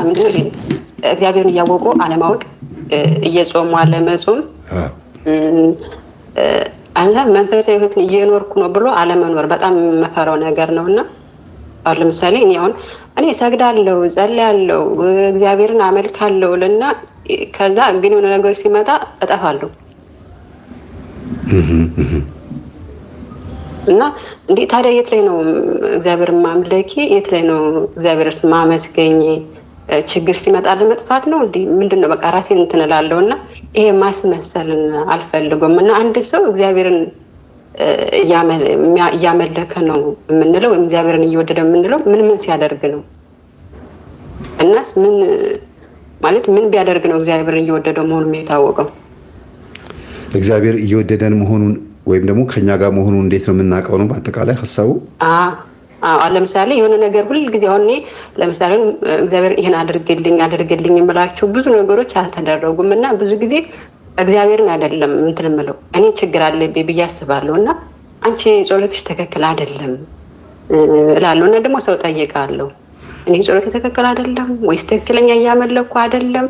ምንድነው እግዚአብሔርን እያወቁ አለማወቅ እየጾሙ አለመጾም አላ መንፈሳዊ ህይወትን እየኖርኩ ነው ብሎ አለመኖር በጣም መፈራው ነገር ነውና አሁን ለምሳሌ እኔ ሰግዳለሁ ጸልያለሁ እግዚአብሔርን አመልካለሁ ለና ከዛ ግን የሆነ ነገር ሲመጣ እጠፋለሁ እና እንዴ ታዲያ የት ላይ ነው እግዚአብሔርን ማምለኪ የት ላይ ነው እግዚአብሔርስ ማመስገኝ ችግር ሲመጣ ለመጥፋት ነው እንዴ ምንድነው በቃ ራሴን እንትነላለውና ይሄ ማስመሰልን አልፈልግም እና አንድ ሰው እግዚአብሔርን ያመለከ ነው የምንለው ወይም እግዚአብሔርን እየወደደ የምንለው ምን ሲያደርግ ነው እናስ ምን ማለት ምን ቢያደርግ ነው እግዚአብሔርን እየወደደው መሆኑን የታወቀው እግዚአብሔር እየወደደን መሆኑን ወይም ደግሞ ከኛ ጋር መሆኑን እንዴት ነው የምናውቀው ነው በአጠቃላይ ሐሳቡ ለምሳሌ የሆነ ነገር ሁሉ ጊዜ አሁን ለምሳሌ እግዚአብሔር ይሄን አድርግልኝ የምላችሁ ብዙ ነገሮች አልተደረጉም እና ብዙ ጊዜ እግዚአብሔርን አይደለም እንትልምለው እኔ ችግር አለብኝ ብዬ አስባለሁና አንቺ ጸሎትሽ ትክክል አይደለም እላለሁና ደግሞ ሰው ጠይቃለሁ እኔ ጸሎት ትክክል አይደለም ወይስ ትክክለኛ ያመለኩ አይደለም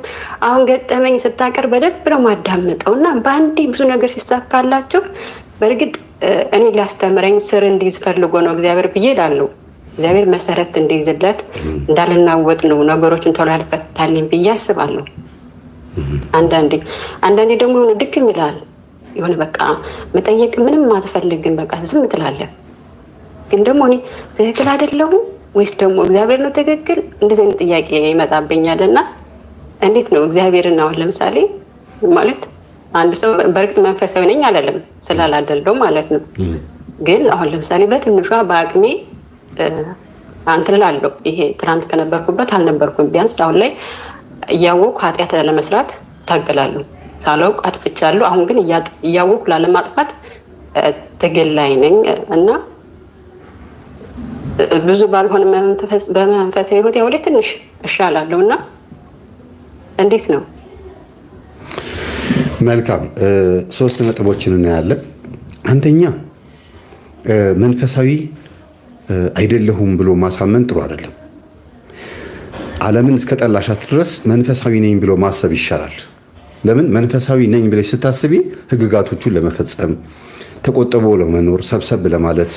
አሁን ገጠመኝ ስታቀርብ በደንብ ነው ማዳምጠውና ባንዲ ብዙ ነገር ሲሳካላችሁ በርግጥ እኔ ሊያስተምረኝ ስር እንዲይዝ ፈልጎ ነው እግዚአብሔር ብዬ እላለሁ እግዚአብሔር መሰረት እንዲይዝለት እንዳልናወጥ ነው ነገሮችን ቶሎ ያልፈታልኝ ብዬ አስባለሁ አንዳንዴ ደግሞ የሆነ ድክም ይላል የሆነ በቃ መጠየቅ ምንም አትፈልግም በቃ ዝም ትላለህ ግን ደግሞ እኔ ትክክል አይደለሁም ወይስ ደግሞ እግዚአብሔር ነው ትክክል እንደዚህ አይነት ጥያቄ ይመጣብኛልና እንዴት ነው እግዚአብሔርን አሁን ለምሳሌ ማለት አንድ ሰው በርግጥ መንፈሳዊ ነኝ አላለም ስላላደልደው ማለት ነው ግን አሁን ለምሳሌ በትንሿ በአቅሜ አንተላለው ይሄ ትናንት ከነበርኩበት አልነበርኩም ቢያንስ አሁን ላይ እያወኩ ኃጢአት ለመስራት ታገላለሁ ሳላውቅ አጥፍቻለሁ አሁን ግን እያወኩ ላለማጥፋት ትግል ላይ ነኝ እና ብዙ ባልሆነ በመንፈሳዊ ህይወት ያው ላይ ትንሽ እሻላለሁና እንዴት ነው መልካም ሶስት ነጥቦችን እናያለን አንደኛ መንፈሳዊ አይደለሁም ብሎ ማሳመን ጥሩ አይደለም ዓለምን እስከ ጠላሻት ድረስ መንፈሳዊ ነኝ ብሎ ማሰብ ይሻላል ለምን መንፈሳዊ ነኝ ብለሽ ስታስቢ ህግጋቶቹን ለመፈጸም ተቆጥቦ ለመኖር ሰብሰብ ለማለት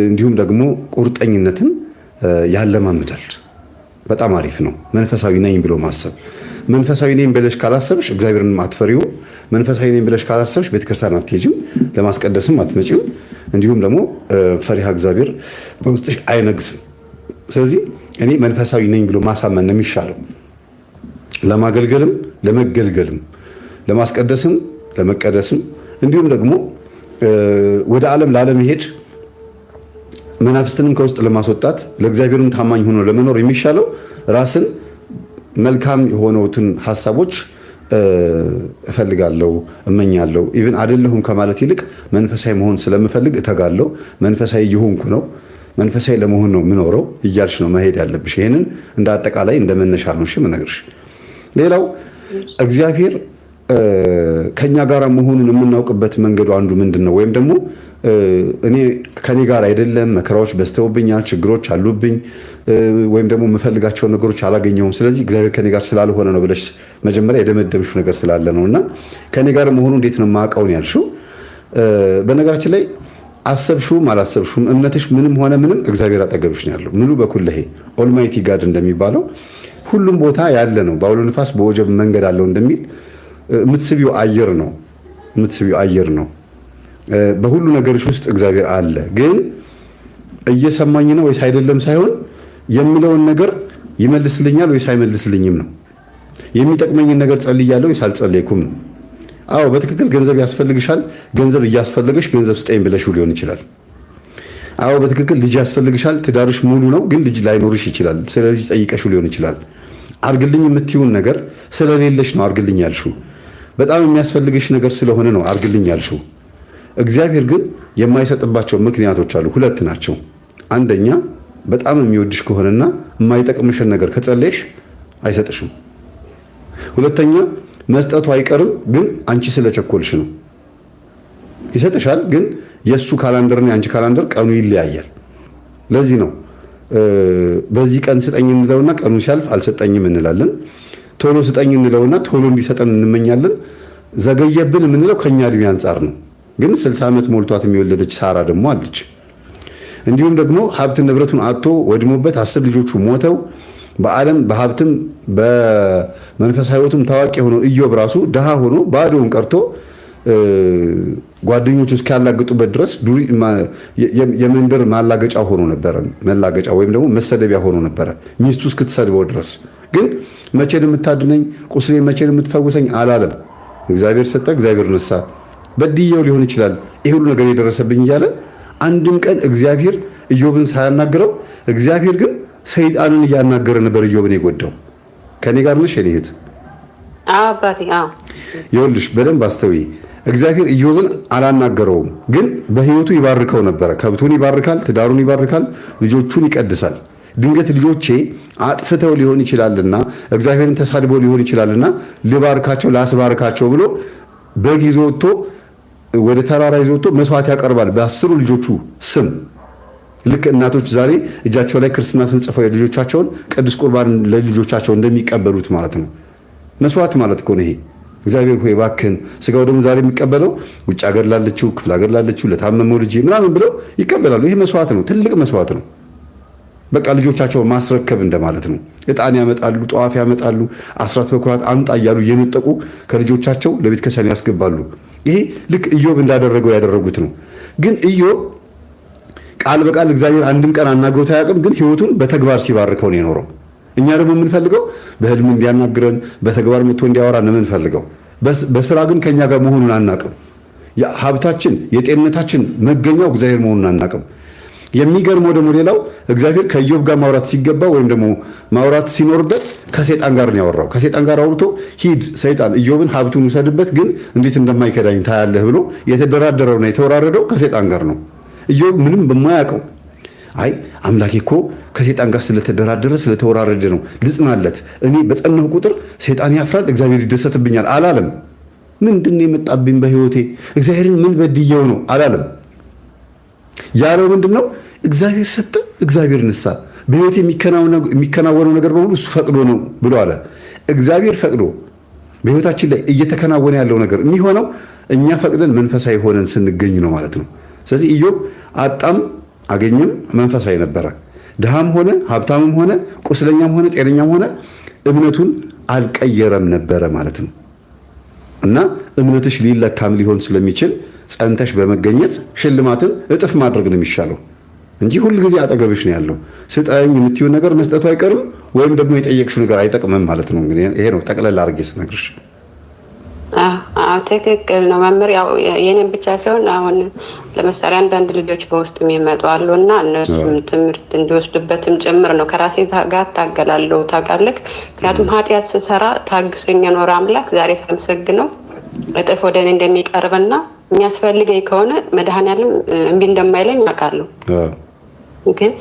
እንዲሁም ደግሞ ቁርጠኝነትን ያለማምዳል በጣም አሪፍ ነው መንፈሳዊ ነኝ ብሎ ማሰብ መንፈሳዊ ነኝ ብለሽ ካላሰብሽ እግዚአብሔርን አትፈሪው መንፈሳዊ ነኝ ብለሽ ካላሰብሽ ቤተክርስቲያን አትሄጂም ለማስቀደስም አትመጪም እንዲሁም ደግሞ ፈሪሃ እግዚአብሔር በውስጥሽ አይነግስም ስለዚህ እኔ መንፈሳዊ ነኝ ብሎ ማሳመን ነው የሚሻለው ለማገልገልም ለመገልገልም ለማስቀደስም ለመቀደስም እንዲሁም ደግሞ ወደ ዓለም ሄድ መናፍስትንም ከውስጥ ለማስወጣት ለእግዚአብሔርም ታማኝ ሆኖ ለመኖር የሚሻለው ራስን መልካም የሆነውትን ሐሳቦች እፈልጋለሁ እመኛለሁ ኢቭን አይደለሁም ከማለት ይልቅ መንፈሳዊ መሆን ስለምፈልግ እተጋለሁ መንፈሳዊ ይሆንኩ ነው መንፈሳዊ ለመሆን ነው ምኖረው እያልሽ ነው መሄድ ያለብሽ ይሄንን እንደ አጠቃላይ እንደመነሻ ነው እሺ መነግርሽ ሌላው እግዚአብሔር ከኛ ጋር መሆኑን የምናውቅበት መንገዱ አንዱ ምንድነው ወይም ደግሞ እኔ ከኔ ጋር አይደለም መከራዎች በስተውብኛል ችግሮች አሉብኝ ወይም ደግሞ የምፈልጋቸው ነገሮች አላገኘሁም ስለዚህ እግዚአብሔር ከኔ ጋር ስላልሆነ ነው ብለሽ መጀመሪያ የደመደምሽው ነገር ስላለ ነውና ከኔ ጋር መሆኑ እንዴት ነው ማቀውን ያልሽው በነገራችን ላይ አሰብሽውም አላሰብሽውም እምነትሽ ምንም ሆነ ምንም እግዚአብሔር አጠገብሽ ነው ያለው ሙሉ በኩልህ ኦልማይቲ ጋድ እንደሚባለው ሁሉም ቦታ ያለ ነው ባውሎ ንፋስ በወጀብ መንገድ አለው እንደሚል ምትስቢው አየር ነው በሁሉ ነገርሽ ውስጥ እግዚአብሔር አለ ግን እየሰማኝ ነው ወይስ አይደለም ሳይሆን የሚለውን ነገር ይመልስልኛል ወይስ አይመልስልኝም ነው የሚጠቅመኝ ነገር ጸልያለሁ ወይስ አልጸለይኩም ነው አዎ በትክክል ገንዘብ ያስፈልግሻል ገንዘብ እያስፈልገሽ ገንዘብ ስጠኝ ብለሽ ሊሆን ይችላል አዎ በትክክል ልጅ ያስፈልግሻል ትዳርሽ ሙሉ ነው ግን ልጅ ላይኖርሽ ይችላል ስለዚህ ጠይቀሽ ሊሆን ይችላል አርግልኝ የምትይውን ነገር ስለሌለሽ ነው አርግልኝ ያልሽው በጣም የሚያስፈልግሽ ነገር ስለሆነ ነው አርግልኝ ያልሽው እግዚአብሔር ግን የማይሰጥባቸው ምክንያቶች አሉ ሁለት ናቸው አንደኛ በጣም የሚወድሽ ከሆነና የማይጠቅምሽን ነገር ከጸለይሽ አይሰጥሽም ሁለተኛ መስጠቱ አይቀርም ግን አንቺ ስለቸኮልሽ ነው ይሰጥሻል ግን የሱ ካላንደርና አንቺ ካላንደር ቀኑ ይለያያል ለዚህ ነው በዚህ ቀን ስጠኝ እንለውና ቀኑ ሲያልፍ አልሰጠኝም እንላለን። ቶሎ ስጠኝ እንለውና ቶሎ እንዲሰጠን እንመኛለን። ዘገየብን የምንለው ከኛ እድሜ አንጻር ነው። ግን 60 ዓመት ሞልቷት የሚወለደች ሳራ ደግሞ አለች። እንዲሁም ደግሞ ሀብት ንብረቱን አጥቶ ወድሞበት 10 ልጆቹ ሞተው በዓለም በሀብትም በመንፈሳዊ ሕይወቱም ታዋቂ የሆነው ኢዮብ ራሱ ድሃ ሆኖ ባዶውን ቀርቶ ጓደኞቹ እስኪያላግጡበት ድረስ የመንደር ማላገጫ ሆኖ ነበረ። መላገጫ ወይም ደግሞ መሰደቢያ ሆኖ ነበረ ሚስቱ እስክትሰድበው ድረስ። ግን መቼ ነው የምታድነኝ፣ ቁስሌ መቼ ነው የምትፈውሰኝ አላለም። እግዚአብሔር ሰጠ፣ እግዚአብሔር ነሳ። በድየው ሊሆን ይችላል ይሄ ሁሉ ነገር የደረሰብኝ እያለ አንድም ቀን እግዚአብሔር ኢዮብን ሳያናግረው፣ እግዚአብሔር ግን ሰይጣንን እያናገረ ነበር ኢዮብን የጎዳው። ከኔ ጋር ነሽ የኔ እህት? አባቴ ይኸውልሽ በደንብ አስተውይ። እግዚአብሔር ኢዮብን አላናገረውም፣ ግን በህይወቱ ይባርከው ነበረ። ከብቱን ይባርካል፣ ትዳሩን ይባርካል፣ ልጆቹን ይቀድሳል። ድንገት ልጆቼ አጥፍተው ሊሆን ይችላልና እግዚአብሔርን ተሳድበው ሊሆን ይችላልና ልባርካቸው ላስባርካቸው ብሎ በግ ይዞ ወጥቶ ወደ ተራራ ይዞ ወጥቶ መስዋዕት ያቀርባል በ10 ልጆቹ ስም። ልክ እናቶች ዛሬ እጃቸው ላይ ክርስትና ስም ጽፈው ልጆቻቸውን ቅዱስ ቁርባን ለልጆቻቸው እንደሚቀበሉት ማለት ነው። መስዋዕት ማለት እኮ ነው ይሄ። እግዚአብሔር ሆይ እባክህን ስጋው ደግሞ ዛሬ የሚቀበለው ውጭ ሀገር ላለችው፣ ክፍለ ሀገር ላለችው፣ ለታመመው ልጅ ምናምን ብለው ይቀበላሉ። ይሄ መስዋዕት ነው፣ ትልቅ መስዋዕት ነው። በቃ ልጆቻቸውን ማስረከብ እንደማለት ነው። ዕጣን ያመጣሉ፣ ጧፍ ያመጣሉ፣ አስራት በኩራት አምጣ እያሉ እየነጠቁ ከልጆቻቸው ለቤተ ክርስቲያን ያስገባሉ። ይሄ ልክ ኢዮብ እንዳደረገው ያደረጉት ነው። ግን ኢዮብ ቃል በቃል እግዚአብሔር አንድም ቀን አናግሮት አያውቅም። ግን ህይወቱን በተግባር ሲባርከው ነው የኖረው። እኛ ደግሞ የምንፈልገው በህልም እንዲያናግረን በተግባር መጥቶ እንዲያወራ ነው የምንፈልገው። በስራ ግን ከኛ ጋር መሆኑን አናውቅም። ሀብታችን የጤንነታችን መገኛው እግዚአብሔር መሆኑን አናውቅም። የሚገርመው ደግሞ ሌላው እግዚአብሔር ከኢዮብ ጋር ማውራት ሲገባ ወይም ደግሞ ማውራት ሲኖርበት ከሰይጣን ጋር ነው ያወራው። ከሰይጣን ጋር አውርቶ ሂድ ሰይጣን ኢዮብን ሀብቱን ውሰድበት፣ ግን እንዴት እንደማይከዳኝ ታያለህ ብሎ የተደራደረውና የተወራረደው ከሰይጣን ጋር ነው። ኢዮብ ምንም በማያውቀው አይ አምላኬ እኮ ከሰይጣን ጋር ስለተደራደረ ስለተወራረደ ነው ልጽናለት፣ እኔ በጸናሁ ቁጥር ሰይጣን ያፍራል፣ እግዚአብሔር ይደሰትብኛል አላለም። ምንድን ነው የመጣብኝ በህይወቴ እግዚአብሔርን ምን በድየው ነው አላለም። ያለው ምንድን ነው? እግዚአብሔር ሰጠ፣ እግዚአብሔር ነሳ፣ በህይወቴ የሚከናወነው ነገር በሙሉ እሱ ፈቅዶ ነው ብሎ አለ። እግዚአብሔር ፈቅዶ በህይወታችን ላይ እየተከናወነ ያለው ነገር የሚሆነው እኛ ፈቅደን መንፈሳዊ ሆነን ስንገኝ ነው ማለት ነው። ስለዚህ ኢዮብ አጣም አገኘም መንፈሳዊ ነበረ። ድሃም ሆነ ሀብታምም ሆነ ቁስለኛም ሆነ ጤነኛም ሆነ እምነቱን አልቀየረም ነበረ ማለት ነው። እና እምነትሽ ሊለካም ሊሆን ስለሚችል ጸንተሽ በመገኘት ሽልማትን እጥፍ ማድረግ ነው የሚሻለው እንጂ ሁል ጊዜ አጠገብሽ ነው ያለው። ስጠኝ የምትይውን ነገር መስጠቱ አይቀርም፣ ወይም ደግሞ የጠየቅሽው ነገር አይጠቅምም ማለት ነው። እንግዲህ ይሄ ነው ጠቅለል አድርጌ ስነግርሽ። ትክክል ነው መምህር። ያው የኔም ብቻ ሳይሆን አሁን ለምሳሌ አንዳንድ ልጆች በውስጥ የሚመጡ አሉ እና እነሱም ትምህርት እንዲወስዱበትም ጭምር ነው። ከራሴ ጋር ታገላለሁ ታውቃለህ። ምክንያቱም ኃጢአት ስሰራ ታግሶኝ የኖረ አምላክ ዛሬ ሳመሰግነው እጥፍ ወደ እኔ እንደሚቀርብና የሚያስፈልገኝ ከሆነ መድኃኔዓለም እምቢ እንደማይለኝ አውቃለሁ። ግን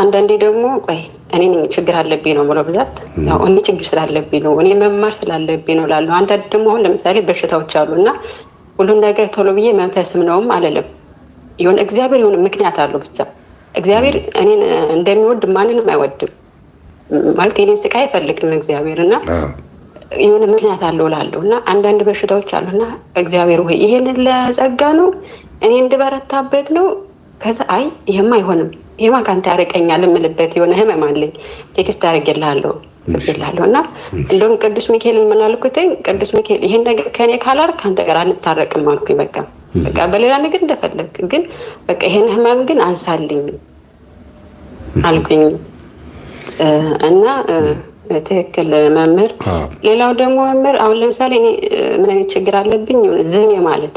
አንዳንዴ ደግሞ ቆይ እኔ ችግር አለብኝ ነው ብሎ ብዛት ያው እኔ ችግር ስላለብኝ ነው እኔ መማር ስላለብኝ ነው እላለሁ። አንዳንድ ደግሞ አሁን ለምሳሌ በሽታዎች አሉና ሁሉን ነገር ቶሎ ብዬ መንፈስም ነውም አልልም። የሆነ እግዚአብሔር የሆነ ምክንያት አለው። ብቻ እግዚአብሔር እኔን እንደሚወድ ማንንም አይወድም ማለት የኔን ስቃይ አይፈልግም እግዚአብሔር እና የሆነ ምክንያት አለው እላለሁ። እና አንዳንድ በሽታዎች አሉና እግዚአብሔር ሆይ ይሄንን ለጸጋ ነው እኔ እንድበረታበት ነው። ከዛ አይ ይሄማ አይሆንም ይሄማ ካንተ ያርቀኛል የምልበት የሆነ ህመም አለኝ። ቴክስት አድርጌልሃለሁ ጽፌልሃለሁ እና እንደውም ቅዱስ ሚካኤል ምን አልኩትኝ፣ ቅዱስ ሚካኤል ይሄን ነገር ከኔ ካላር ካንተ ጋር አንታረቅም አልኩኝ። በቃ በሌላ ነገር እንደፈለግ ግን በቃ ይሄን ህመም ግን አንሳልኝ አልኩኝ እና ትክክል መምህር። ሌላው ደግሞ መምህር አሁን ለምሳሌ እኔ ምን አይነት ችግር አለብኝ ዝም ማለት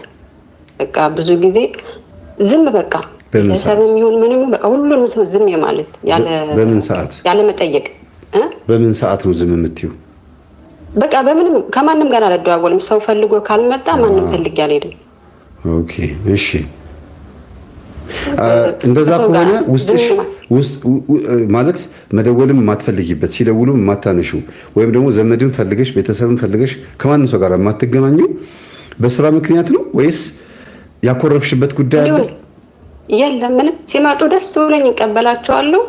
በቃ ብዙ ጊዜ ዝም በቃ ቤተሰብም ይሁን ምንም በቃ ሁሉንም ሰው ዝም ማለት ያለ በምን ሰዓት ያለ መጠየቅ በምን ሰዓት ነው ዝም የምትይው? በቃ በምንም ከማንም ጋር አልደዋወልም። ሰው ፈልጎ ካልመጣ ማንም ፈልግ ያልሄድም። ኦኬ እሺ። እንደዛ ከሆነ ውስጥሽ ማለት መደወልም የማትፈልጊበት ሲደውሉም የማታነሺው ወይም ደግሞ ዘመድም ፈልገሽ ቤተሰብም ፈልገሽ ከማንም ሰው ጋር የማትገናኙ በስራ ምክንያት ነው ወይስ ያኮረፍሽበት ጉዳይ አለ? የለም ምንም ሲመጡ ደስ ብሎኝ ይቀበላቸዋለሁ።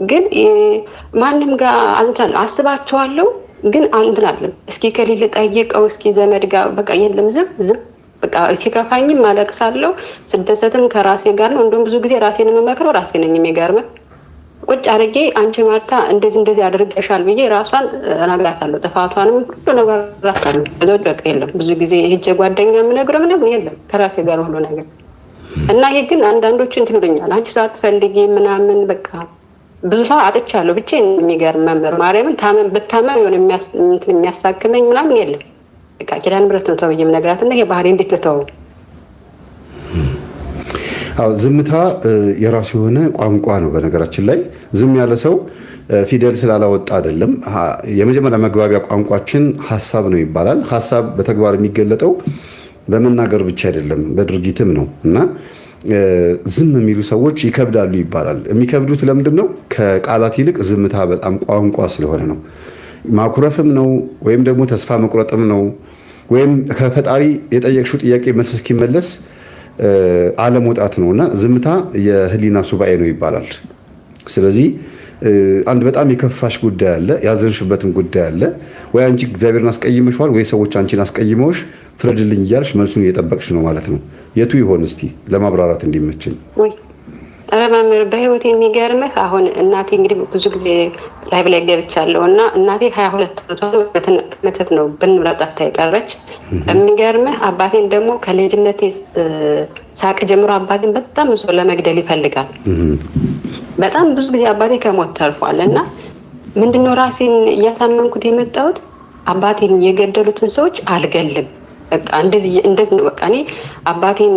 ግን ማንም ጋር አንተን አስባቸዋለሁ ግን አንተናለም እስኪ ከሌለ ጠይቀው እስኪ ዘመድ ጋር በቃ የለም ዝም በቃ ሲከፋኝም ማለቅሳለሁ ስደሰትም ከራሴ ጋር ነው እንደውም ብዙ ጊዜ ራሴን የምመክረው ራሴ ነኝ የሚገርም ቁጭ አድርጌ አንቺ ማርታ እንደዚህ አድርገሻል ብዬ ራሷን እነግራታለሁ ጥፋቷንም ሁሉ ነገር ራሳለሁ በዛው በቃ የለም ብዙ ጊዜ ሄጄ ጓደኛ የምነግረው ምንም የለም ከራሴ ጋር ሁሉ ነገር እና ይሄ ግን አንዳንዶቹ እንትን ይሉኛል አንቺ ሳትፈልጊ ምናምን በቃ ብዙ ሰው አጥቻለሁ ብቻ የሚገርም መምህር ማርያምን ብታመም የሆነ የሚያሳክመኝ ምናምን የለም በቃ ኪዳነ ምሕረት ነው ተውዬም ነግራትና ይሄ ባህሪ እንዴት ልተው? አዎ ዝምታ የራሱ የሆነ ቋንቋ ነው። በነገራችን ላይ ዝም ያለ ሰው ፊደል ስላላወጣ አይደለም። የመጀመሪያ መግባቢያ ቋንቋችን ሐሳብ ነው ይባላል። ሐሳብ በተግባር የሚገለጠው በመናገር ብቻ አይደለም በድርጊትም ነው እና ዝም የሚሉ ሰዎች ይከብዳሉ ይባላል። የሚከብዱት ለምንድን ነው? ከቃላት ይልቅ ዝምታ በጣም ቋንቋ ስለሆነ ነው። ማኩረፍም ነው ወይም ደግሞ ተስፋ መቁረጥም ነው ወይም ከፈጣሪ የጠየቅሽው ጥያቄ መልስ እስኪመለስ አለመውጣት ነውና ዝምታ የህሊና ሱባኤ ነው ይባላል። ስለዚህ አንድ በጣም የከፋሽ ጉዳይ አለ፣ ያዘንሽበትም ጉዳይ አለ። ወይ አንቺ እግዚአብሔርን አስቀይመሽዋል ወይ ሰዎች አንቺን አስቀይመውሽ ፍረድልኝ እያልሽ መልሱን እየጠበቅሽ ነው ማለት ነው። የቱ ይሆን እስቲ ለማብራራት እንዲመችኝ። ወይ መምህር በህይወት የሚገርምህ አሁን እናቴ እንግዲህ ብዙ ጊዜ ላይቭ ላይ ገብቻለሁ እና እናቴ 22 ዓመት ነው ብንብላ ጠፍታ የቀረች። የሚገርምህ አባቴን ደግሞ ከልጅነቴ ሳቅ ጀምሮ አባቴን በጣም ሰው ለመግደል ይፈልጋል። በጣም ብዙ ጊዜ አባቴ ከሞት ተርፏል እና ምንድነው ራሴን እያሳመንኩት የመጣሁት አባቴን የገደሉትን ሰዎች አልገልም በቃ እንደዚህ ነው በቃ እኔ አባቴን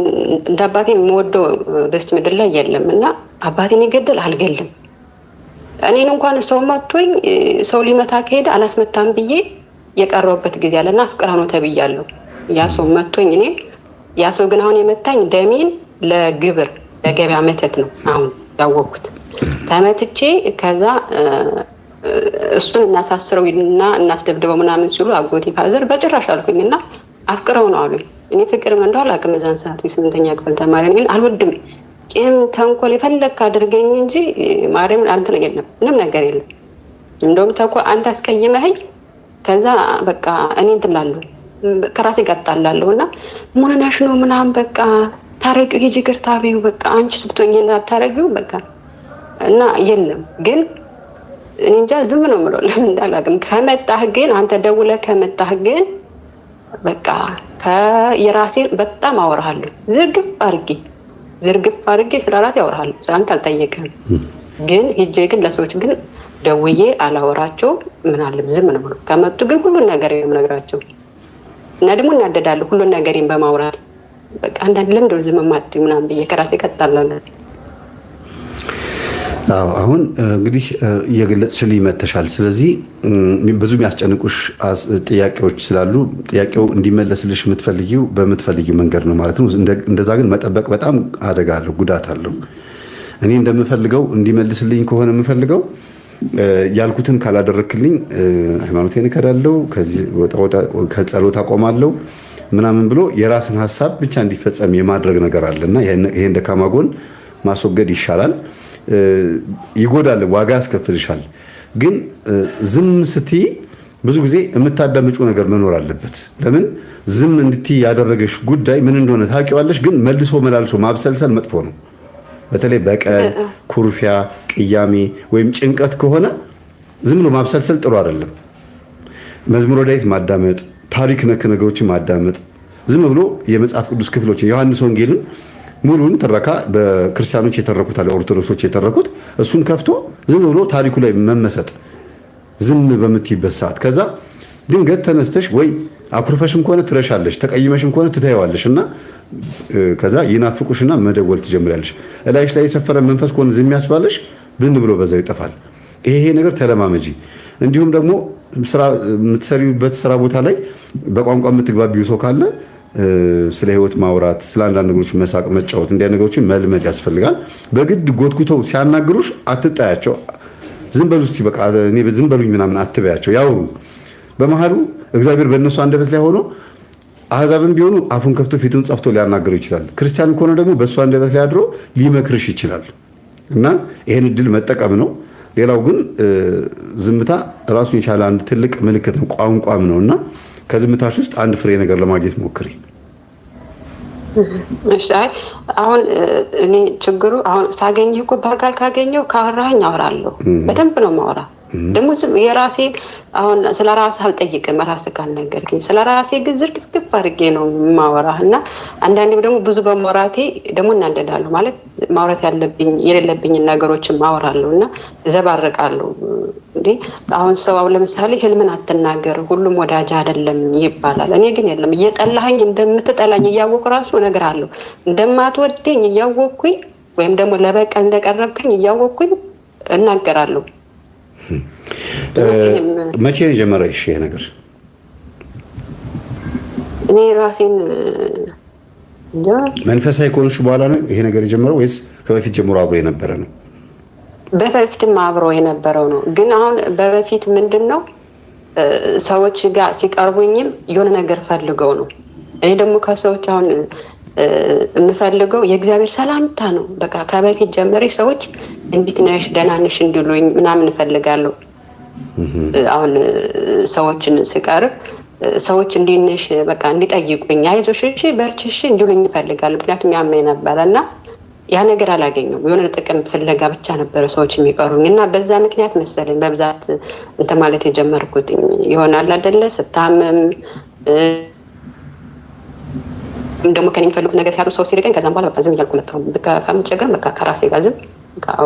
እንደ አባቴን የምወደው በስት ምድር ላይ የለም እና አባቴን ይገደል አልገልም። እኔን እንኳን ሰው መቶኝ ሰው ሊመታ ከሄደ አላስመታም ብዬ የቀረውበት ጊዜ አለና አፍቅራ ነው ተብያለሁ። ያ ሰው መቶኝ እኔ ያ ሰው ግን አሁን የመታኝ ደሜን ለግብር ለገበያ መተት ነው አሁን ያወቅኩት። ተመትቼ ከዛ እሱን እናሳስረውና እናስደብድበው ምናምን ሲሉ አጎቴ ፋዘር በጭራሽ አልኩኝና አፍቅረው ነው አሉኝ። እኔ ፍቅር ምን እንደው አላውቅም። እዛን ሰዓት የስምንተኛ ክፍል ተማሪ ነኝ። አልወድም ቂም ተንኮል የፈለክ አድርገኝ እንጂ ማርያም አንተ ነው የለም ምንም ነገር የለም። እንደውም አንተ አስቀይመኸኝ ከዛ በቃ እኔ እንትላለሁ ከራሴ ቀጣላለሁና ሞናናሽ ነው ምናምን በቃ ታረቂው ሂጂ ግርታቢው በቃ አንቺ ስትሆኚና ታረቂው በቃ እና የለም ግን እኔ እንጃ ዝም ነው የምለው ለምን እንዳላውቅም። ከመጣህ ግን አንተ ደውለህ ከመጣህ ግን በቃ የራሴን በጣም አወራለሁ ዝርግፍ አድርጌ ስለራሴ አወራለሁ። አንተ አልጠየቅህም ግን ሂጄ ግን ለሰዎች ግን ደውዬ አላወራቸው ምን አለ ዝም ነው የምለው። ከመጡ ግን ሁሉን ነገር የምነግራቸው እና ደግሞ እናደዳለሁ ሁሉን ነገሬን በማውራት በቃ አንዳንድ ለምንድነው ዝም የማትይው ምናምን ብዬ ከራሴ ቀጣላለሁ። አሁን እንግዲህ እየገለጽሽልኝ መተሻል። ስለዚህ ብዙ የሚያስጨንቁሽ ጥያቄዎች ስላሉ ጥያቄው እንዲመለስልሽ የምትፈልጊው በምትፈልጊው መንገድ ነው ማለት ነው። እንደዛ ግን መጠበቅ በጣም አደጋ አለው፣ ጉዳት አለው። እኔ እንደምፈልገው እንዲመልስልኝ ከሆነ የምፈልገው ያልኩትን ካላደረክልኝ ሃይማኖቴን እከዳለሁ፣ ከጸሎት አቆማለሁ ምናምን ብሎ የራስን ሀሳብ ብቻ እንዲፈጸም የማድረግ ነገር አለና ይሄን ደካማ ጎን ማስወገድ ይሻላል። ይጎዳል፣ ዋጋ ያስከፍልሻል። ግን ዝም ስትይ ብዙ ጊዜ የምታዳምጪው ነገር መኖር አለበት። ለምን ዝም እንድትይ ያደረገሽ ጉዳይ ምን እንደሆነ ታውቂዋለሽ። ግን መልሶ መላልሶ ማብሰልሰል መጥፎ ነው። በተለይ በቀል፣ ኩርፊያ፣ ቅያሜ ወይም ጭንቀት ከሆነ ዝም ብሎ ማብሰልሰል ጥሩ አይደለም። መዝሙረ ዳዊት ማዳመጥ፣ ታሪክ ነክ ነገሮችን ማዳመጥ፣ ዝም ብሎ የመጽሐፍ ቅዱስ ክፍሎችን ዮሐንስ ወንጌልን ሙሉን ትረካ በክርስቲያኖች የተረኩት አለ ኦርቶዶክሶች የተረኩት እሱን ከፍቶ ዝም ብሎ ታሪኩ ላይ መመሰጥ ዝም በምትይበት ሰዓት ከዛ ድንገት ተነስተሽ ወይ አኩርፈሽም ከሆነ ትረሻለሽ፣ ተቀይመሽም ከሆነ ትታይዋለሽ እና ከዛ ይናፍቁሽና መደወል ትጀምሪያለሽ። እላይሽ ላይ የሰፈረ መንፈስ ከሆነ ዝም ያስባለሽ ብን ብሎ በዛው ይጠፋል። ይሄ ነገር ተለማመጂ። እንዲሁም ደግሞ ስራ የምትሰሪበት ስራ ቦታ ላይ በቋንቋ የምትግባቢው ሰው ካለ ስለ ህይወት ማውራት፣ ስለ አንዳንድ ነገሮች መሳቅ፣ መጫወት እንዲያ ነገሮችን መልመድ ያስፈልጋል። በግድ ጎትጉተው ሲያናግሩሽ አትጣያቸው። ዝም በሉ እስቲ በቃ እኔ ዝም በሉኝ ምናምን አትበያቸው፣ ያውሩ። በመሃሉ እግዚአብሔር በእነሱ አንደበት ላይ ሆኖ አሕዛብም ቢሆኑ አፉን ከፍቶ ፊቱን ጸፍቶ ሊያናግረው ይችላል። ክርስቲያን ከሆነ ደግሞ በእሱ አንደበት ላይ አድሮ ሊመክርሽ ይችላል። እና ይሄን እድል መጠቀም ነው። ሌላው ግን ዝምታ ራሱን የቻለ አንድ ትልቅ ምልክት ነው፣ ቋንቋም ነውና ከዝምታሽ ውስጥ አንድ ፍሬ ነገር ለማግኘት ሞክሪ። እሺ አሁን እኔ ችግሩ አሁን ሳገኝህ እኮ በአካል ካገኘው ካወራኸኝ አወራለሁ፣ በደንብ ነው ማወራ። ደግሞ የራሴ አሁን ስለ ራስህ አልጠይቅም፣ ራስህ ካልነገርከኝ ስለ ራሴ ግን ዝርግፍግፍ አድርጌ ነው ማወራህ እና አንዳንዴ ደግሞ ብዙ በማውራቴ ደግሞ እናደዳለሁ። ማለት ማውራት ያለብኝ የሌለብኝን ነገሮችን ማወራለሁ እና ዘባርቃለሁ። እንዴ አሁን ሰው ለምሳሌ ህልምን አትናገር ሁሉም ወዳጅ አይደለም ይባላል። እኔ ግን የለም እየጠላኸኝ እንደምትጠላኝ እያወቅሁ ራሱ እነግርሃለሁ። እንደማትወደኝ እያወቅሁኝ ወይም ደግሞ ለበቀል እንደቀረብከኝ እያወቅሁኝ እናገራለሁ። መቼ ነው የጀመረሽ ይሄ ነገር? እኔ ራሴን መንፈሳዊ ከሆንሽ በኋላ ነው ይሄ ነገር የጀመረው ወይስ ከበፊት ጀምሮ አብሮ የነበረ ነው? በፊትም አብሮ የነበረው ነው። ግን አሁን በፊት ምንድነው ሰዎች ጋር ሲቀርቡኝም የሆነ ነገር ፈልገው ነው። እኔ ደግሞ ከሰዎች አሁን የምፈልገው የእግዚአብሔር ሰላምታ ነው። በቃ ከበፊት ጀምሬ ሰዎች እንዴት ነሽ ደህና ነሽ እንዲሉኝ ምናምን እፈልጋለሁ። አሁን ሰዎችን ስቀርብ ሰዎች እንዴት ነሽ በቃ እንዲጠይቁኝ አይዞሽ እሺ በርቺ እሺ እንዲሉኝ እፈልጋለሁ። ምክንያቱም ያመኝ ነበርና ያ ነገር አላገኘሁም። የሆነ ጥቅም ፍለጋ ብቻ ነበረ ሰዎች የሚቀሩኝ እና በዛ ምክንያት መሰለኝ በብዛት እንትን ማለት የጀመርኩት ይሆናል አይደለ? ስታመም ደግሞ ከኔ የሚፈልጉት ነገር ሲያሉ ሰው ሲርቀኝ ከዛም በኋላ በቃ ዝም እያልኩ መጣሁ። በቃ ከምቸገር በቃ ከራሴ ጋር ዝም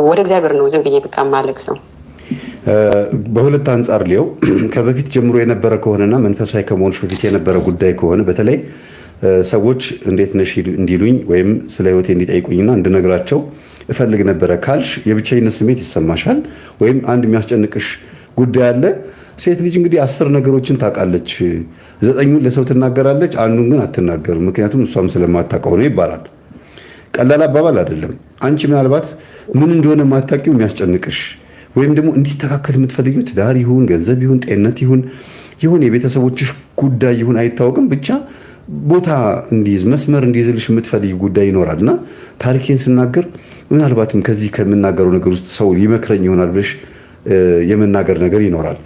ወደ እግዚአብሔር ነው ዝም ብዬ በቃ ማለቅ ነው። በሁለት አንጻር ሊየው ከበፊት ጀምሮ የነበረ ከሆነና መንፈሳዊ ከመሆንሽ በፊት የነበረ ጉዳይ ከሆነ በተለይ ሰዎች እንዴት ነሽ እንዲሉኝ ወይም ስለ ህይወቴ እንዲጠይቁኝና እንድነግራቸው እፈልግ ነበረ ካልሽ የብቸኝነት ስሜት ይሰማሻል ወይም አንድ የሚያስጨንቅሽ ጉዳይ አለ። ሴት ልጅ እንግዲህ 10 ነገሮችን ታውቃለች፣ 9ኙን ለሰው ትናገራለች፣ አንዱን ግን አትናገርም፣ ምክንያቱም እሷም ስለማታውቀው ነው ይባላል። ቀላል አባባል አይደለም። አንቺ ምናልባት ምን እንደሆነ የማታውቂው የሚያስጨንቅሽ ወይም ደግሞ እንዲስተካከል የምትፈልጊው ትዳር ይሁን ገንዘብ ይሁን ጤንነት ይሁን የቤተሰቦችሽ ጉዳይ ይሁን አይታወቅም፣ ብቻ ቦታ እንዲይዝ መስመር እንዲይዝልሽ የምትፈልጊው ጉዳይ ይኖራልና ታሪኬን ስናገር ምናልባትም ከዚህ ከምናገረው ነገር ውስጥ ሰው ይመክረኝ ይሆናል ብለሽ የመናገር ነገር ይኖራል።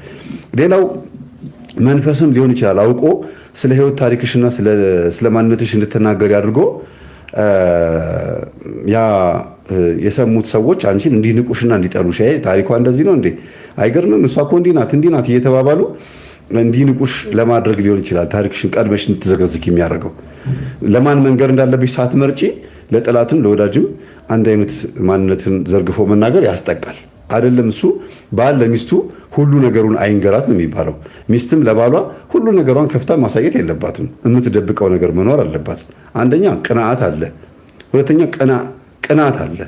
ሌላው መንፈስም ሊሆን ይችላል አውቆ ስለ ህይወት ታሪክሽና ስለ ማንነትሽ እንድትናገሪ አድርጎ ያ የሰሙት ሰዎች አንቺን እንዲንቁሽና እንዲጠሉሽ ታሪኳ እንደዚህ ነው እንዴ አይገርምም እሷ እኮ እንዲህ ናት እየተባባሉ እንዲንቁሽ ለማድረግ ሊሆን ይችላል ታሪክሽን ቀድመሽ እንድትዘገዝኪ የሚያደርገው። ለማን መንገር እንዳለብሽ ሳትመርጪ ለጠላትም ለወዳጅም አንድ አይነት ማንነትን ዘርግፎ መናገር ያስጠቃል። አይደለም እሱ ባል ለሚስቱ ሁሉ ነገሩን አይንገራት ነው የሚባለው። ሚስትም ለባሏ ሁሉ ነገሯን ከፍታ ማሳየት የለባትም። የምትደብቀው ነገር መኖር አለባት። አንደኛ ቅንዓት አለ፣ ሁለተኛ ቅናት አለ።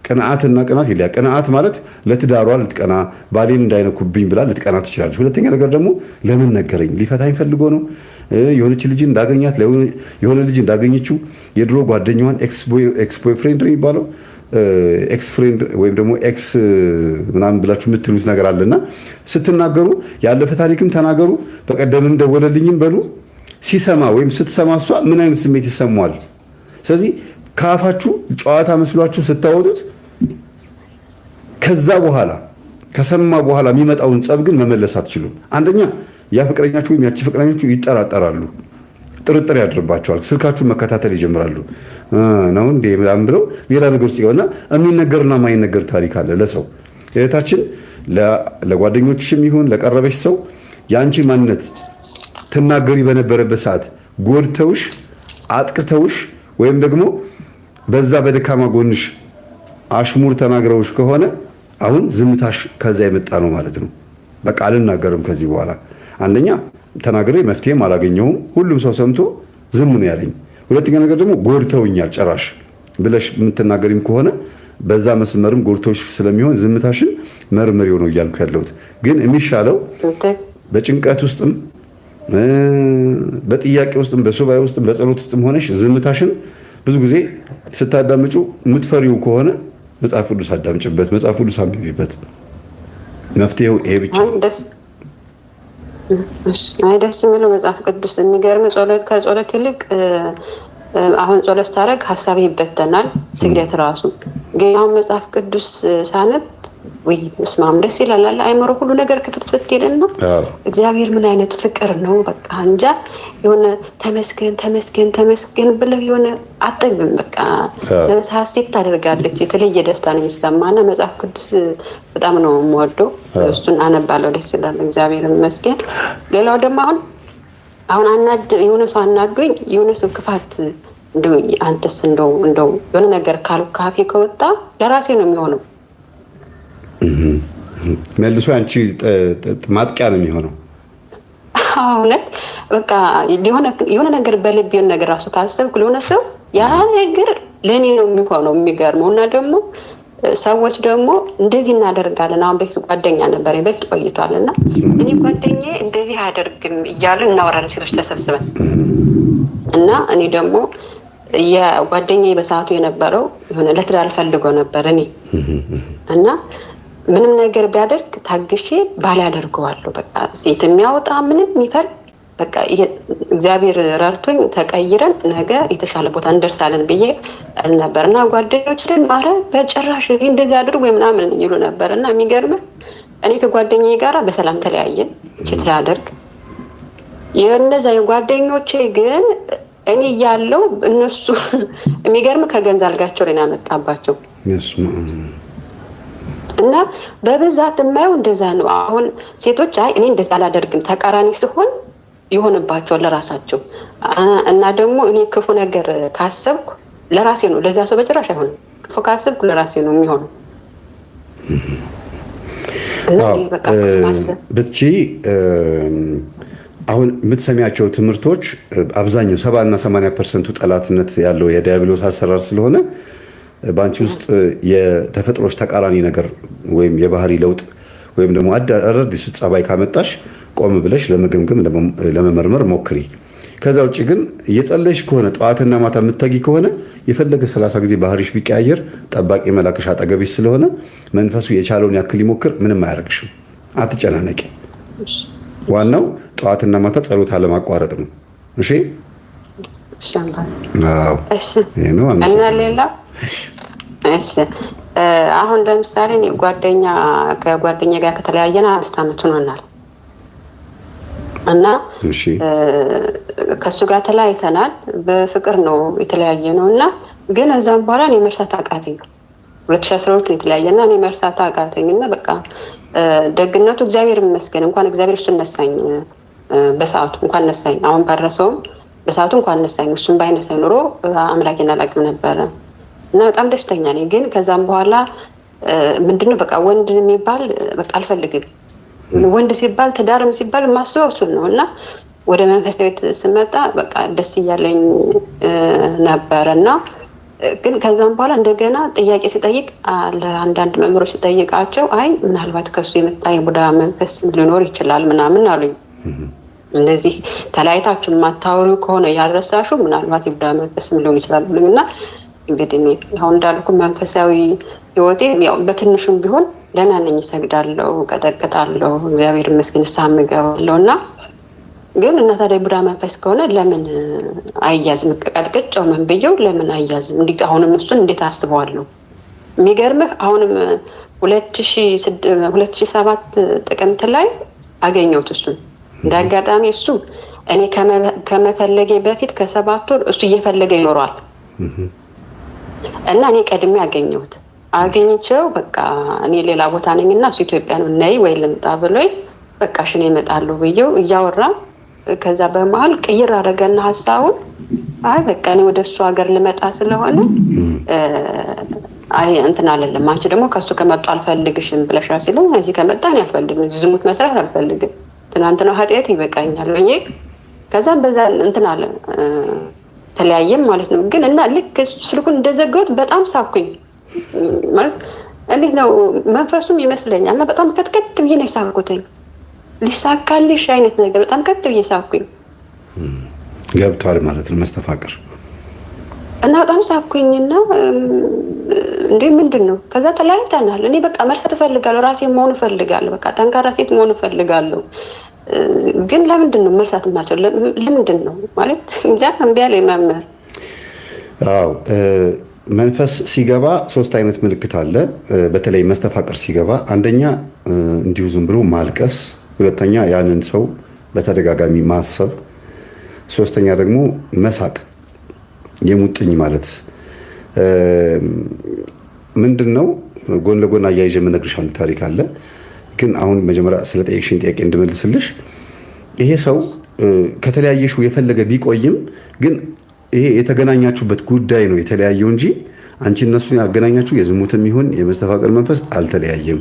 ቅንዓትና ቅናት ይለያል። ቅንዓት ማለት ለትዳሯ ልትቀና ባሌን እንዳይነኩብኝ ብላ ልትቀና ትችላለች። ሁለተኛ ነገር ደግሞ ለምን ነገረኝ ሊፈታኝ ፈልጎ ነው። የሆነች ልጅ እንዳገኛት የሆነ ልጅ እንዳገኘችው የድሮ ጓደኛዋን ኤክስ ቦይፍሬንድ ነው የሚባለው ኤክስ ፍሬንድ ወይም ደግሞ ኤክስ ምናምን ብላችሁ የምትሉት ነገር አለና ስትናገሩ ያለፈ ታሪክም ተናገሩ። በቀደምም ደወለልኝም በሉ። ሲሰማ ወይም ስትሰማ እሷ ምን አይነት ስሜት ይሰማዋል? ስለዚህ ከአፋችሁ ጨዋታ መስሏችሁ ስታወጡት ከዛ በኋላ ከሰማ በኋላ የሚመጣውን ጸብ ግን መመለስ አትችሉም። አንደኛ ያ ፍቅረኛችሁ ወይም ያቺ ፍቅረኛችሁ ይጠራጠራሉ፣ ጥርጥር ያድርባቸዋል፣ ስልካችሁን መከታተል ይጀምራሉ። ነው እንዴ ምናምን ብለው ሌላ ነገር ውስጥ ይገቡና የሚነገርና የማይነገር ታሪክ አለ ለሰው። እህታችን ለጓደኞችሽም ይሁን ለቀረበሽ ሰው የአንቺ ማንነት ትናገሪ በነበረበት ሰዓት ጎድተውሽ አጥቅተውሽ ወይም ደግሞ በዛ በደካማ ጎንሽ አሽሙር ተናግረውሽ ከሆነ አሁን ዝምታሽ ከዛ የመጣ ነው ማለት ነው። በቃ አልናገርም ከዚህ በኋላ አንደኛ ተናግሬ መፍትሄም አላገኘሁም፣ ሁሉም ሰው ሰምቶ ዝም ነው ያለኝ። ሁለተኛ ነገር ደግሞ ጎድተውኛል ጭራሽ ብለሽ የምትናገሪም ከሆነ በዛ መስመርም ጎድተውሽ ስለሚሆን ዝምታሽን መርምሪው ነው እያልኩ ያለሁት። ግን የሚሻለው በጭንቀት ውስጥም በጥያቄ ውስጥም በሱባኤ ውስጥም በጸሎት ውስጥም ሆነሽ ዝምታሽን ብዙ ጊዜ ስታዳምጩ የምትፈሪው ከሆነ መጽሐፍ ቅዱስ አዳምጭበት፣ መጽሐፍ ቅዱስ አንብቢበት። መፍትሄው ይሄ ብቻ። ደስ የሚለው መጽሐፍ ቅዱስ የሚገርም ጸሎት ከጸሎት ይልቅ አሁን ጸሎት ታረግ ሀሳብ ይበተናል። ስግደት ራሱ ግን አሁን መጽሐፍ ቅዱስ ሳነብ ወይ መስማም ደስ ይላል አለ አይመሮ ሁሉ ነገር ከፍትፍት ይልና እግዚአብሔር ምን አይነት ፍቅር ነው በቃ እንጃ የሆነ ተመስገን ብለህ የሆነ አጠግም በቃ ለሐሴት ታደርጋለች የተለየ ደስታ ነው የሚሰማና መጽሐፍ ቅዱስ በጣም ነው የምወደው እሱን አነባለሁ ደስ ይላል እግዚአብሔር ይመስገን ሌላው ደግሞ አሁን የሆነ ሰው አናዶኝ የሆነ ሰው ክፋት እንደው አንተስ እንደው የሆነ ነገር ካፌ ከወጣ ለራሴ ነው የሚሆነው መልሶ አንቺ ማጥቂያ ነው የሚሆነው እውነት በቃ የሆነ ነገር በልብ የሆነ ነገር ራሱ ካሰብኩ ለሆነ ሰው ያ ነገር ለኔ ነው የሚሆነው የሚገርመው እና ደግሞ ሰዎች ደግሞ እንደዚህ እናደርጋለን አሁን በፊት ጓደኛ ነበር በፊት ቆይቷልና እኔ ጓደኛዬ እንደዚህ አያደርግም እያልን እናወራለን ሴቶች ተሰብስበን እና እኔ ደግሞ የጓደኛዬ በሰዓቱ የነበረው የሆነ ለትዳር ፈልጎ ነበር እኔ እና ምንም ነገር ቢያደርግ ታግሼ ባላደርገዋለሁ በቃ ሴት የሚያወጣ ምንም ይፈል በቃ እግዚአብሔር ረርቶኝ ተቀይረን ነገ የተሻለ ቦታ እንደርሳለን ብዬ ነበርና ጓደኞች ግን ማረ በጭራሽ እንደዚህ አድርጎ ምናምን ይሉ ነበርና የሚገርም እኔ ከጓደኛዬ ጋራ በሰላም ተለያየን ስትላደርግ የነዛ የጓደኞቼ ግን እኔ ያለው እነሱ የሚገርም ከገንዛ አልጋቸው ላይ ያመጣባቸው እና በብዛት የማየው እንደዛ ነው አሁን ሴቶች አይ እኔ እንደዛ አላደርግም ተቃራኒ ሲሆን ይሆንባቸዋል ለራሳቸው እና ደግሞ እኔ ክፉ ነገር ካሰብኩ ለራሴ ነው ለዛ ሰው በጭራሽ አይሆንም ክፉ ካሰብኩ ለራሴ ነው የሚሆነው እና በቃ ማሰብ ብቻ አሁን የምትሰሚያቸው ትምህርቶች አብዛኛው 70 እና 80% ጠላትነት ያለው የዲያብሎስ አሰራር ስለሆነ ባንቺ ውስጥ የተፈጥሮች ተቃራኒ ነገር ወይም የባህሪ ለውጥ ወይም ደግሞ አዳዲስ ጸባይ ካመጣሽ ቆም ብለሽ ለመገምገም ለመመርመር ሞክሪ ከዛ ውጪ ግን እየጸለይሽ ከሆነ ጠዋትና ማታ የምትተጊ ከሆነ የፈለገ 30 ጊዜ ባህሪሽ ቢቀያየር ጠባቂ መላክሽ አጠገብሽ ስለሆነ መንፈሱ የቻለውን ያክል ይሞክር ምንም አያረግሽም አትጨናነቂ ዋናው ጠዋትና ማታ ጸሎት አለማቋረጥ ነው እሺ እሺ እና ሌላ እሺ አሁን ለምሳሌ ከጓደኛ ጋር ከተለያየን 5 አመት ሆኖናል እና ከሱ ጋር ተለያይተናል በፍቅር ነው የተለያየ ነውና ግን እዛም በኋላ እኔ መርሳት አቃተኝ 2012 የተለያየና እኔ መርሳት አቃተኝና በቃ ደግነቱ እግዚአብሔር ይመስገን እንኳን እግዚአብሔር እሱ ነሳኝ በሰዓቱ እንኳን ነሳኝ አሁን ባረሰውም በሰዓቱ እንኳን ነሳኝ እሱም ባይነሳኝ ኖሮ አምላኬን አላውቅም ነበር እና በጣም ደስተኛ ነኝ ግን ከዛም በኋላ ምንድነው በቃ ወንድ የሚባል በቃ አልፈልግም ወንድ ሲባል ትዳርም ሲባል ማስበው እሱን ነውና ወደ መንፈስ ቤት ስመጣ በቃ ደስ እያለኝ ነበርና ግን ከዛም በኋላ እንደገና ጥያቄ ሲጠይቅ ለአንዳንድ መምህሮች ሲጠይቃቸው አይ ምናልባት ከሱ የመጣ የቡዳ መንፈስ ሊኖር ይችላል ምናምን አሉኝ እንደዚህ ተላይታችሁ ማታወሩ ከሆነ ያረሳሹ ምናልባት የቡዳ መንፈስ ሊሆን ይችላል ብለውና እንግዲህ አሁን እንዳልኩ መንፈሳዊ ህይወቴ ያው በትንሹም ቢሆን ደህና ነኝ ሰግዳለሁ ቀጠቅጣለሁ እግዚአብሔር ይመስገን ሳምገባለሁና ግን እና ታዲያ ቡዳ መንፈስ ከሆነ ለምን አያዝም ቀጥቅጫው ምን ብየው ለምን አያዝም እንዴ አሁንም እሱን እንዴት አስበዋለሁ የሚገርምህ አሁንም 2007 ጥቅምት ላይ አገኘሁት እሱን እንዳጋጣሚ እሱ እኔ ከመፈለጌ በፊት ከ7 ወር እሱ እየፈለገ ይኖራል እና እኔ ቀድሜ አገኘቸው በቃ እኔ ሌላ ቦታ ነኝና እሱ ኢትዮጵያ ነው ነይ ወይ ልምጣ ብሎኝ በቃ እሺ እኔ እመጣለሁ ብየው እያወራ ከዛ በመሃል ቅይር አደረገና ሐሳቡን አይ በቃ እኔ ወደሱ ሀገር ልመጣ ስለሆነ አይ እንትን አይደለም አንቺ ደግሞ ከሱ ከመጣ አልፈልግሽም ብለሽ ሲለኝ እዚህ ከመጣ እኔ አልፈልግም ዝሙት መስራት አልፈልግም ትናንትና ኃጢአት ይበቃኛል ወይ ከዛ በዛ እንትን አለ ተለያየም ማለት ነው ግን እና ልክ ስልኩን እንደዘጋሁት በጣም ሳኩኝ ማለት እንዴት ነው መንፈሱም ይመስለኛል እና በጣም ከትከት ብዬ ነው ሳኩትኝ ሊሳካልሽ አይነት ነገር በጣም ከት ብዬ ሳኩኝ ገብቷል ማለት ነው መስተፋቅር እና በጣም ሳኩኝና እንዴ ምንድነው ከዛ ተለያይተናል እኔ በቃ መርሳት እፈልጋለሁ ራሴን መሆን እፈልጋለሁ በቃ ጠንካራ ሴት መሆን እፈልጋለሁ ግን ለምንድነው መርሳት ማቸው ለምንድነው ማለት እንጃ አንቢያለ መምህር መንፈስ ሲገባ ሶስት አይነት ምልክት አለ። በተለይ መስተፋቅር ሲገባ አንደኛ እንዲሁ ዝም ብሎ ማልቀስ፣ ሁለተኛ ያንን ሰው በተደጋጋሚ ማሰብ፣ ሶስተኛ ደግሞ መሳቅ፣ የሙጥኝ ማለት ምንድን ነው? ጎን ለጎን አያይዤ የምነግርሽ አንድ ታሪክ አለ። ግን አሁን መጀመሪያ ስለ ጠየቅሽኝ ጥያቄ እንድመልስልሽ ይሄ ሰው ከተለያየሽው የፈለገ ቢቆይም ግን ይሄ የተገናኛችሁበት ጉዳይ ነው የተለያየው እንጂ አንቺ እነሱን ያገናኛችሁ የዝሙትም ይሁን የመስተፋቅር መንፈስ አልተለያየም።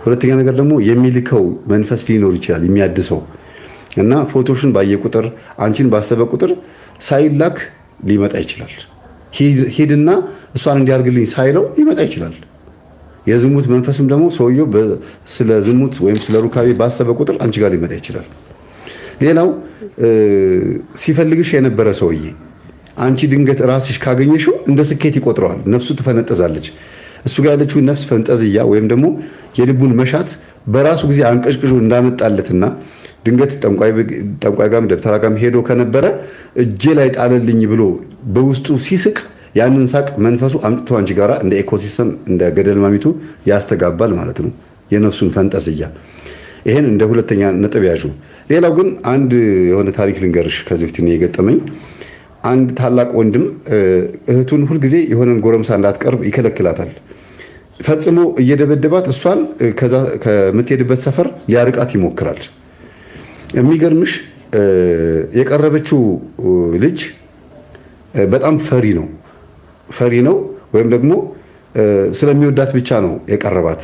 ሁለተኛ ነገር ደግሞ የሚልከው መንፈስ ሊኖር ይችላል የሚያድሰው እና ፎቶሽን ባየ ቁጥር አንቺን ባሰበ ቁጥር ሳይላክ ሊመጣ ይችላል። ሂድና እሷን እንዲያርግልኝ ሳይለው ሊመጣ ይችላል። የዝሙት መንፈስም ደግሞ ሰውየው ስለ ዝሙት ወይም ስለ ሩካቤ ባሰበ ቁጥር አንቺ ጋር ሊመጣ ይችላል። ሌላው ሲፈልግሽ የነበረ ሰውዬ አንቺ ድንገት ራስሽ ካገኘሽው እንደ ስኬት ይቆጥረዋል። ነፍሱ ትፈነጠዛለች። እሱ ጋር ያለችው ነፍስ ፈንጠዝያ ወይም ደግሞ የልቡን መሻት በራሱ ጊዜ አንቀሽቅሾ እንዳመጣለትና ድንገት ጠንቋይ ጋም ደብተራ ጋም ሄዶ ከነበረ እጄ ላይ ጣለልኝ ብሎ በውስጡ ሲስቅ ያንን ሳቅ መንፈሱ አምጥቶ አንቺ ጋራ እንደ ኢኮሲስተም እንደ ገደል ማሚቱ ያስተጋባል ማለት ነው፣ የነፍሱን ፈንጠዝያ። ይሄን እንደ ሁለተኛ ነጥብ ያዡ። ሌላው ግን አንድ የሆነ ታሪክ ልንገርሽ። ከዚህ በፊት የገጠመኝ አንድ ታላቅ ወንድም እህቱን ሁልጊዜ የሆነን ጎረምሳ እንዳትቀርብ ይከለክላታል። ፈጽሞ እየደበደባት እሷን ከምትሄድበት ሰፈር ሊያርቃት ይሞክራል። የሚገርምሽ የቀረበችው ልጅ በጣም ፈሪ ነው ወይም ደግሞ ስለሚወዳት ብቻ ነው የቀረባት።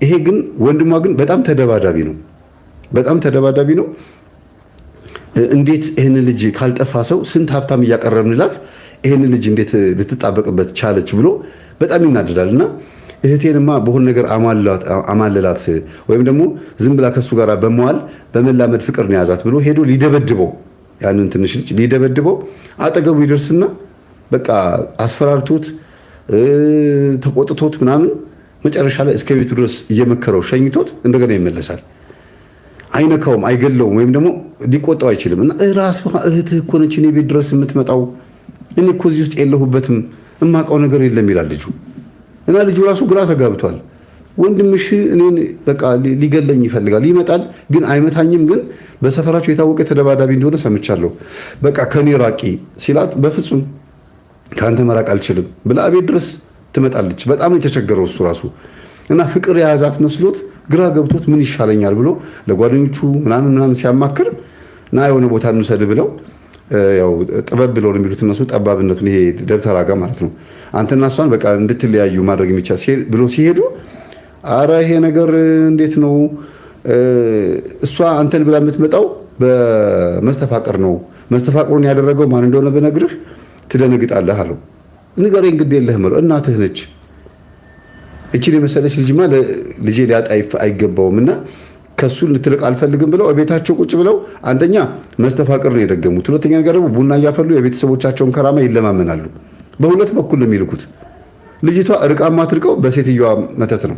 ይሄ ግን ወንድሟ ግን በጣም ተደባዳቢ ነው። እንዴት ይህን ልጅ ካልጠፋ ሰው ስንት ሀብታም እያቀረብንላት ይህን ልጅ እንዴት ልትጣበቅበት ቻለች ብሎ በጣም ይናደዳል። እና እህቴንማ በሆነ ነገር አማለላት ወይም ደግሞ ዝም ብላ ከሱ ጋር በመዋል በመላመድ ፍቅር ነው ያዛት ብሎ ሄዶ ሊደበድበው፣ ያንን ትንሽ ልጅ ሊደበድበው አጠገቡ ይደርስና በቃ አስፈራርቶት ተቆጥቶት ምናምን መጨረሻ ላይ እስከ ቤቱ ድረስ እየመከረው ሸኝቶት እንደገና ይመለሳል። አይነካውም፣ አይገለውም፣ ወይም ደግሞ ሊቆጣው አይችልም። እና ራሷ እህትህ እኮ ነች እኔ ቤት ድረስ የምትመጣው፣ እኔ እኮ እዚህ ውስጥ የለሁበትም፣ እማውቀው ነገር የለም ይላል ልጁ። እና ልጁ ራሱ ግራ ተጋብቷል። ወንድምሽ እኔን በቃ ሊገለኝ ይፈልጋል፣ ይመጣል፣ ግን አይመታኝም፣ ግን በሰፈራቸው የታወቀ ተደባዳቢ እንደሆነ ሰምቻለሁ፣ በቃ ከኔ ራቂ ሲላት በፍጹም ከአንተ መራቅ አልችልም ብላ ቤት ድረስ ትመጣለች። በጣም የተቸገረው እሱ ራሱ እና ፍቅር የያዛት መስሎት ግራ ገብቶት ምን ይሻለኛል ብሎ ለጓደኞቹ ምናምን ሲያማክር እና የሆነ ቦታ እንውሰድ ብለው ያው ጥበብ ብለው ነው የሚሉት እነሱ ጠባብነቱን፣ ይሄ ደብተራ ጋር ማለት ነው። አንተና እሷን በቃ እንድትለያዩ ማድረግ የሚቻል ብሎ ሲሄዱ አረ ይሄ ነገር እንዴት ነው? እሷ አንተን ብላ የምትመጣው በመስተፋቅር ነው። መስተፋቅሩን ያደረገው ማን እንደሆነ በነግርህ ትደነግጣለህ አለው። ንገረኝ ግድ የለህም አለው። እናትህ ነች። እቺን የመሰለች ልጅማ ልጄ ሊያጣ አይገባውም እና ከሱ ልትርቅ አልፈልግም ብለው ቤታቸው ቁጭ ብለው አንደኛ መስተፋቅር ነው የደገሙት፣ ሁለተኛ ነገር ደግሞ ቡና እያፈሉ የቤተሰቦቻቸውን ከራማ ይለማመናሉ። በሁለት በኩል ነው የሚልኩት። ልጅቷ ርቃ ማትርቀው በሴትዮዋ መተት ነው።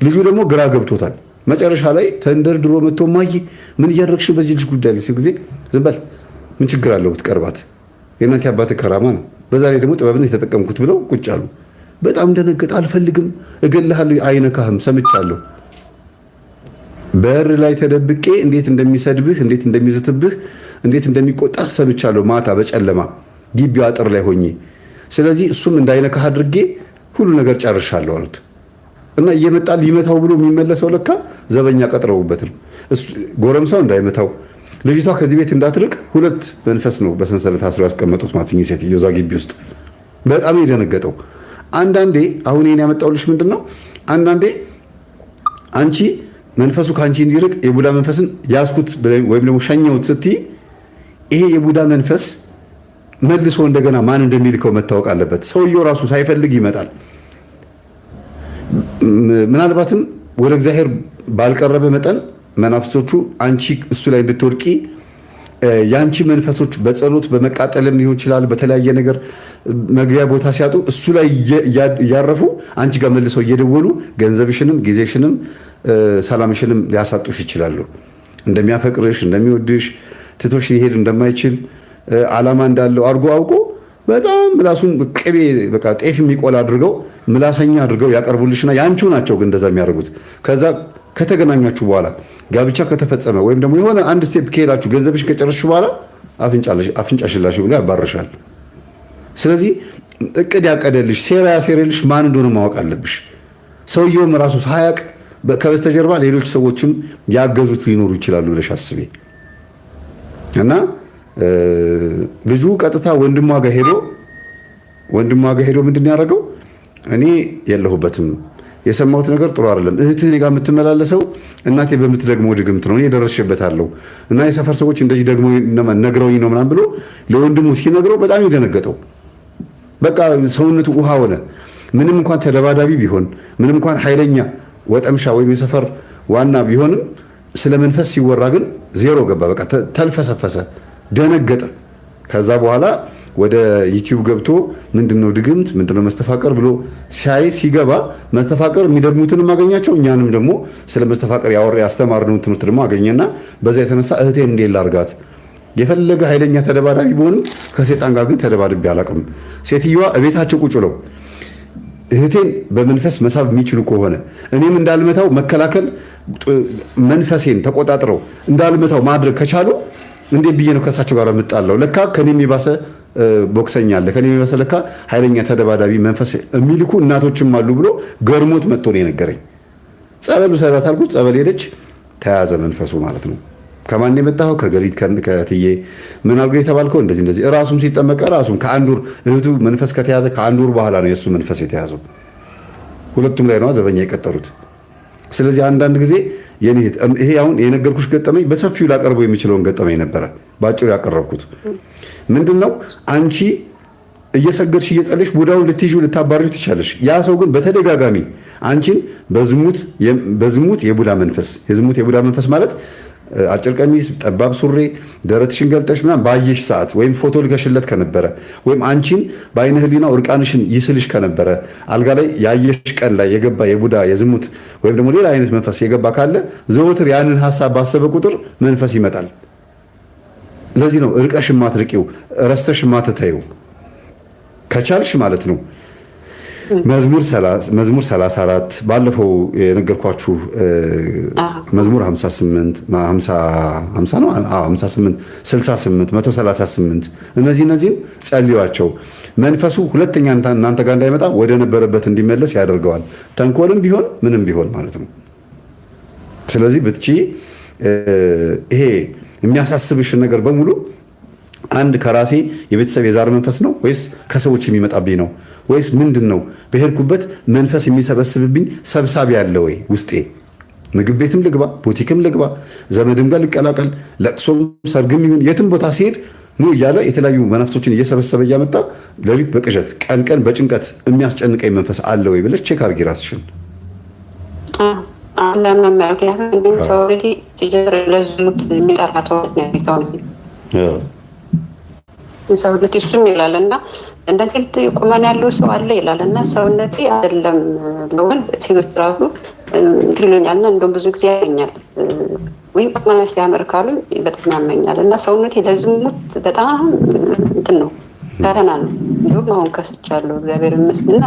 ልጁ ደግሞ ግራ ገብቶታል። መጨረሻ ላይ ተንደርድሮ መጥቶ ማይ ምን እያደረግሽ በዚህ ልጅ ጉዳይ ላይ ጊዜ ዝም በል ምን ችግር አለው ብትቀርባት፣ የእናቴ አባትህ ከራማ ነው፣ በዛ ላይ ደግሞ ጥበብን የተጠቀምኩት ብለው ቁጭ አሉ። በጣም ደነገጠ። አልፈልግም፣ እገልሃለሁ፣ አይነካህም፣ ሰምቻለሁ። በር ላይ ተደብቄ እንዴት እንደሚሰድብህ፣ እንዴት እንደሚዝትብህ፣ እንዴት እንደሚቆጣህ ሰምቻለሁ፣ ማታ በጨለማ ግቢው አጥር ላይ ሆኜ። ስለዚህ እሱም እንዳይነካህ አድርጌ ሁሉ ነገር ጨርሻለሁ አሉት። እና እየመጣ ሊመታው ብሎ የሚመለሰው ለካ ዘበኛ ቀጥረውበት ነው። ጎረምሳው እንዳይመታው፣ ልጅቷ ከዚህ ቤት እንዳትርቅ ሁለት መንፈስ ነው በሰንሰለት አስረው ያስቀመጡት ማለት ነው። ሴትዮ እዛ ግቢ ውስጥ በጣም የደነገጠው። አንዳንዴ አሁን ይሄን ያመጣውልሽ ምንድነው? አንዳንዴ አንቺ መንፈሱ ከአንቺ እንዲርቅ የቡዳ መንፈስን ያስኩት ወይም ደግሞ ሸኘሁት ስትይ ይሄ የቡዳ መንፈስ መልሶ እንደገና ማን እንደሚልከው መታወቅ አለበት። ሰውየው ራሱ ሳይፈልግ ይመጣል። ምናልባትም ወደ እግዚአብሔር ባልቀረበ መጠን መናፍስቶቹ አንቺ እሱ ላይ እንድትወድቂ ያንቺ መንፈሶች በጸሎት በመቃጠልም ሊሆን ይችላል፣ በተለያየ ነገር መግቢያ ቦታ ሲያጡ እሱ ላይ እያረፉ አንቺ ጋር መልሰው እየደወሉ ገንዘብሽንም ጊዜሽንም ሰላምሽንም ሊያሳጡሽ ይችላሉ። እንደሚያፈቅርሽ እንደሚወድሽ ትቶሽ ሊሄድ እንደማይችል ዓላማ እንዳለው አድርጎ አውቆ በጣም ምላሱን ቅቤ በቃ ጤፍ የሚቆላ አድርገው ምላሰኛ አድርገው ያቀርቡልሽና ያንቺው ናቸው ግን እንደዛ የሚያደርጉት። ከዛ ከተገናኛችሁ በኋላ ጋብቻ ከተፈጸመ ወይም ደግሞ የሆነ አንድ ስቴፕ ከሄዳችሁ ገንዘብሽ ከጨረስሽ በኋላ አፍንጫሽላሽ ብሎ ያባርሻል። ስለዚህ እቅድ ያቀደልሽ ሴራ ያሴረልሽ ማን እንደሆነ ማወቅ አለብሽ። ሰውየውም ራሱ ሳያቅ ከበስተጀርባ ሌሎች ሰዎችም ያገዙት ሊኖሩ ይችላሉ ብለሽ አስቤ እና ልጁ ቀጥታ ወንድሟ ጋር ሄዶ ምንድን ያደረገው እኔ የለሁበትም የሰማሁት ነገር ጥሩ አይደለም። እህትህ እኔ ጋር የምትመላለሰው እናቴ በምትደግመው ድግምት ነው እኔ ደረስሽበታለሁ እና የሰፈር ሰዎች እንደዚህ ደግሞ ነግረውኝ ነው ምናምን ብሎ ለወንድሙ ሲነግረው በጣም የደነገጠው በቃ ሰውነቱ ውሃ ሆነ። ምንም እንኳን ተደባዳቢ ቢሆን ምንም እንኳን ኃይለኛ ወጠምሻ ወይም የሰፈር ዋና ቢሆንም ስለ መንፈስ ሲወራ ግን ዜሮ ገባ። በቃ ተልፈሰፈሰ፣ ደነገጠ። ከዛ በኋላ ወደ ዩቲዩብ ገብቶ ምንድነው ድግምት ምንድነው መስተፋቀር ብሎ ሲገባ መስተፋቀር የሚደግሙትንም አገኛቸው። እኛንም ደግሞ ስለ መስተፋቀር ያስተማርነውን ትምህርት ደግሞ አገኘና በዛ የተነሳ እህቴን እንዴት ላርጋት የፈለገ ኃይለኛ ተደባዳቢ ቢሆንም ከሴጣን ጋር ግን ተደባድቤ አላውቅም። ሴትዮዋ እቤታቸው ቁጭ ብለው እህቴን በመንፈስ መሳብ የሚችሉ ከሆነ እኔም እንዳልመታው መከላከል መንፈሴን ተቆጣጥረው እንዳልመታው ማድረግ ከቻሉ እንዴት ብዬ ነው ከእሳቸው ጋር የምጣለው? ለካ ከኔም የባሰ ቦክሰኛ አለ፣ ከኔም የባሰ ለካ ኃይለኛ ተደባዳቢ መንፈስ የሚልኩ እናቶችም አሉ ብሎ ገርሞት መጥቶ ነው የነገረኝ። ጸበሉ ሰራት አልኩት። ጸበል ሄደች፣ ተያዘ መንፈሱ ማለት ነው። ከማን የመጣው? ከገሊት ከትዬ ምን አድርጎ የተባልከው? እንደዚህ ራሱም ሲጠመቀ ራሱም ከአንድ ወር እህቱ መንፈስ ከተያዘ ከአንድ ወር በኋላ ነው የእሱ መንፈስ የተያዘው። ሁለቱም ላይ ነው ዘበኛ የቀጠሩት። ስለዚህ አንዳንድ ጊዜ ይሄ አሁን የነገርኩሽ ገጠመኝ በሰፊው ላቀርበው የሚችለውን ገጠመኝ ነበረ ባጭሩ ያቀረብኩት። ምንድነው አንቺ እየሰገድሽ እየጸለሽ ቡዳውን ልትይዙ ልታባሪው ትቻለሽ። ያ ሰው ግን በተደጋጋሚ አንቺን በዝሙት የቡዳ መንፈስ ማለት አጭር ቀሚስ፣ ጠባብ ሱሪ፣ ደረትሽን ገልጠሽ ምናምን ባየሽ ሰዓት ወይም ፎቶ ልከሽለት ከነበረ ወይም አንቺን በአይነ ህሊናው እርቃንሽን ይስልሽ ከነበረ አልጋ ላይ ያየሽ ቀን ላይ የገባ የቡዳ የዝሙት ወይም ደግሞ ሌላ አይነት መንፈስ የገባ ካለ ዘወትር ያንን ሐሳብ ባሰበ ቁጥር መንፈስ ይመጣል። ለዚህ ነው እርቀሽ ማትርቂው ረስተሽ ማትተዩ ከቻልሽ ማለት ነው። መዝሙር 34 ባለፈው የነገርኳችሁ መዝሙር 58 68 138 እነዚህን ጸልዩዋቸው። መንፈሱ ሁለተኛ እናንተ ጋር እንዳይመጣ ወደ ነበረበት እንዲመለስ ያደርገዋል። ተንኮልም ቢሆን ምንም ቢሆን ማለት ነው። ስለዚህ ብትቺ ይሄ የሚያሳስብሽን ነገር በሙሉ አንድ ከራሴ የቤተሰብ የዛር መንፈስ ነው ወይስ ከሰዎች የሚመጣብኝ ነው ወይስ ምንድን ነው? በሄድኩበት መንፈስ የሚሰበስብብኝ ሰብሳቢ ያለ ወይ ውስጤ? ምግብ ቤትም ልግባ፣ ቡቲክም ልግባ፣ ዘመድም ጋር ልቀላቀል፣ ለቅሶም ሰርግም ይሁን የትም ቦታ ሲሄድ ኑ እያለ የተለያዩ መናፍሶችን እየሰበሰበ እያመጣ ሌሊት በቅዠት ቀን በጭንቀት የሚያስጨንቀኝ መንፈስ አለ ወይ ብለሽ ቼክ አድርጊ ራስሽን። ሰውነቴ እሱም ይላል እና እንደዚህ ቁመና ያለው ሰው አለ ይላል እና ሰውነቴ አይደለም ለወን ሴቶች ራሱ ትሉኛል እና እንደውም ብዙ ጊዜ ያገኛል ወይ ቁመና ሲያምር ካሉ በጣም ያመኛል እና ሰውነቴ ለዝሙት በጣም እንትን ነው ፈተና ነው። እንደውም አሁን ከስቻለሁ እግዚአብሔር ይመስገን እና